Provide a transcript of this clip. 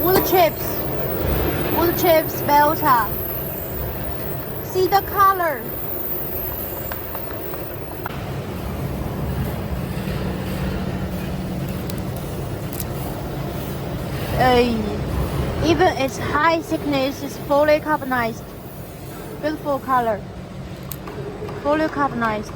Wood chips. Wood chips, biochar. See the color. Even its high thickness is fully carbonized. Beautiful color. Fully carbonized.